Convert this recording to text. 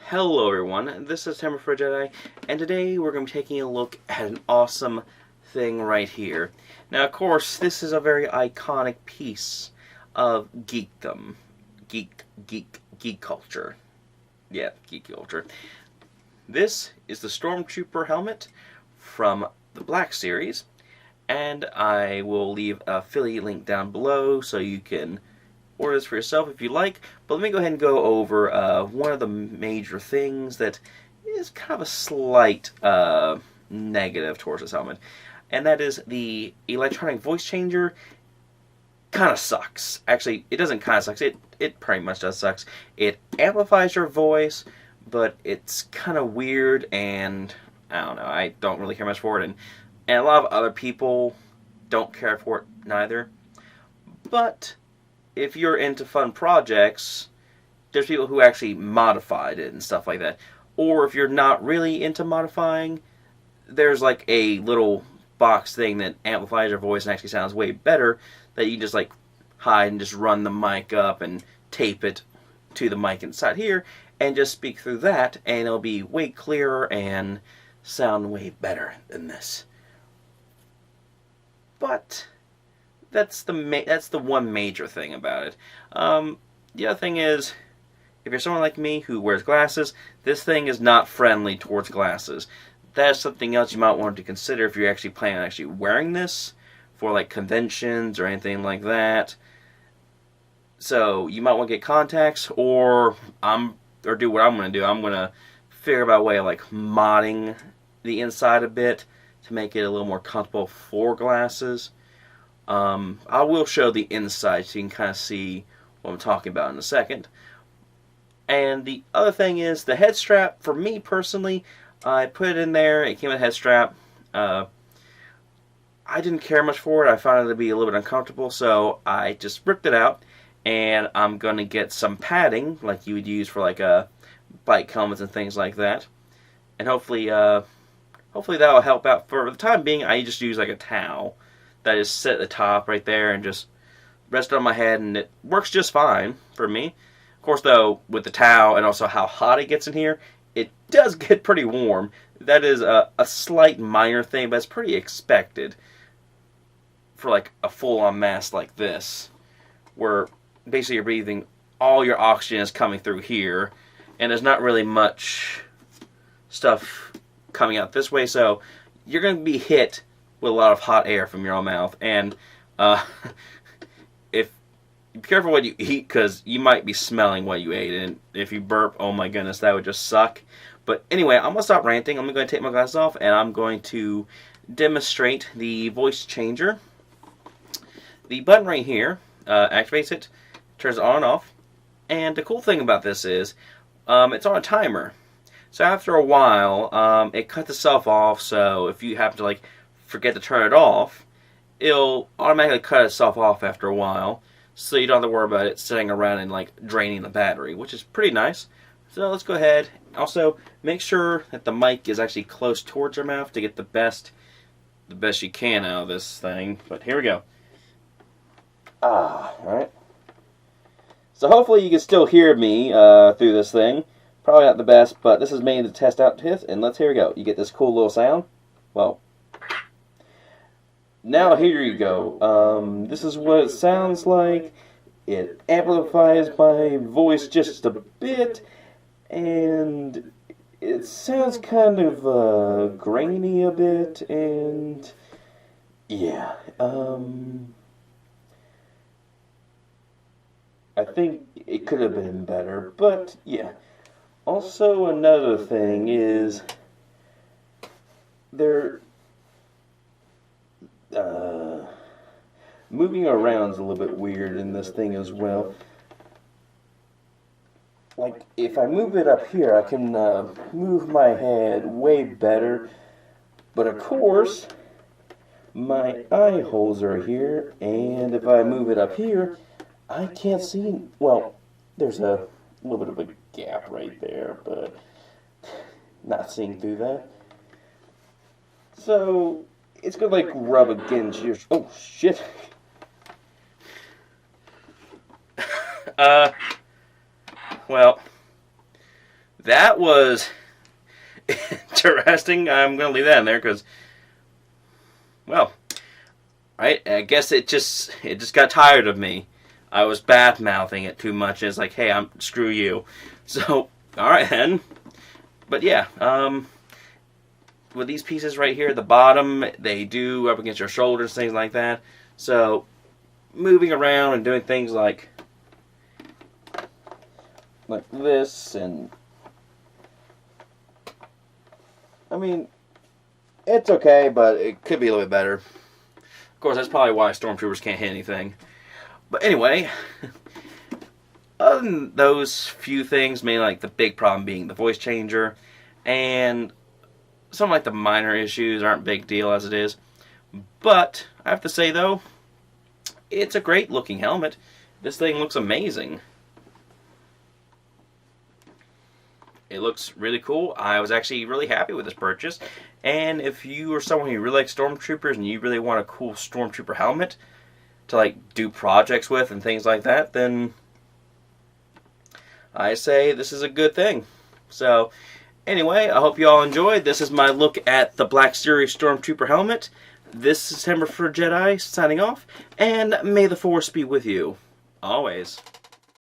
Hello everyone, this is Hammer for Jedi, and today we're going to be taking a look at an awesome thing right here. Now, of course, this is a very iconic piece of geekdom. Geek culture. Yeah, geek culture. This is the Stormtrooper helmet from the Black Series, and I will leave an affiliate link down below so you can order this for yourself if you like. But let me go ahead and go over one of the major things that is kind of a slight negative towards this helmet, and that is the electronic voice changer. Kind of sucks. Actually, it doesn't kind of sucks. It pretty much does sucks. It amplifies your voice, but it's kind of weird, and I don't know. I don't really care much for it, and a lot of other people don't care for it neither. But if you're into fun projects, there's people who actually modified it and stuff like that. Or if you're not really into modifying, there's like a little box thing that amplifies your voice and actually sounds way better, that you just like hide and just run the mic up and tape it to the mic inside here and just speak through that, and it'll be way clearer and sound way better than this. But that's the one major thing about it. The other thing is, if you're someone like me who wears glasses, this thing is not friendly towards glasses. That's something else you might want to consider if you're actually planning on actually wearing this for like conventions or anything like that. So you might want to get contacts, or do what I'm going to do. I'm going to figure out a way of like modding the inside a bit to make it a little more comfortable for glasses. I will show the inside so you can kind of see what I'm talking about in a second. And the other thing is the head strap. For me personally, I put it in there. It came with a head strap. I didn't care much for it. I found it to be a little bit uncomfortable, so I just ripped it out. And I'm going to get some padding, like you would use for like bike helmets and things like that. And hopefully that will help out. For the time being, I just use like a towel that is set at the top right there and just rest on my head, and it works just fine for me. Of course, though, with the towel and also how hot it gets in here, it does get pretty warm. That is a slight minor thing, but it's pretty expected for like a full-on mask like this, where basically you're breathing, all your oxygen is coming through here, and there's not really much stuff coming out this way, so you're going to be hit with a lot of hot air from your own mouth. And be careful what you eat, because you might be smelling what you ate, and if you burp, oh my goodness, that would just suck. But anyway, I'm going to stop ranting. I'm going to take my glasses off, and I'm going to demonstrate the voice changer. The button right here activates it, turns it on and off, and the cool thing about this is it's on a timer. So after a while, it cuts itself off, so if you happen to like forget to turn it off, it'll automatically cut itself off after a while, so you don't have to worry about it sitting around and like draining the battery, which is pretty nice. So let's go ahead. Also, make sure that the mic is actually close towards your mouth to get the best you can out of this thing. But here we go. Alright. So hopefully you can still hear me through this thing. Probably not the best, but this is made to test out this, and here we go. You get this cool little sound. Well, now here you go. This is what it sounds like. It amplifies my voice just a bit, and it sounds kind of grainy a bit, and yeah. I think it could have been better, but yeah. Also, another thing is moving around is a little bit weird in this thing as well. Like, if I move it up here, I can move my head way better. But of course, my eye holes are here, and if I move it up here, I can't see. Well, there's a little bit of a gap right there, but not seeing through that. So it's gonna like rub against your. Oh shit! Well, that was interesting. I'm going to leave that in there because, well, I guess it just got tired of me. I was bad-mouthing it too much. It's like, hey, screw you. So, alright then. But yeah, with these pieces right here at the bottom, they do up against your shoulders, things like that. So, moving around and doing things like this, and I mean, it's okay, but it could be a little bit better. Of course, that's probably why Stormtroopers can't hit anything. But anyway, other than those few things, mainly like the big problem being the voice changer, and some like the minor issues aren't a big deal as it is. But I have to say though, it's a great looking helmet. This thing looks amazing. It looks really cool. I was actually really happy with this purchase. And if you are someone who really likes Stormtroopers and you really want a cool Stormtrooper helmet to like do projects with and things like that, then I say this is a good thing. So anyway, I hope you all enjoyed. This is my look at the Black Series Stormtrooper helmet. This is Timber for Jedi signing off, and may the Force be with you always.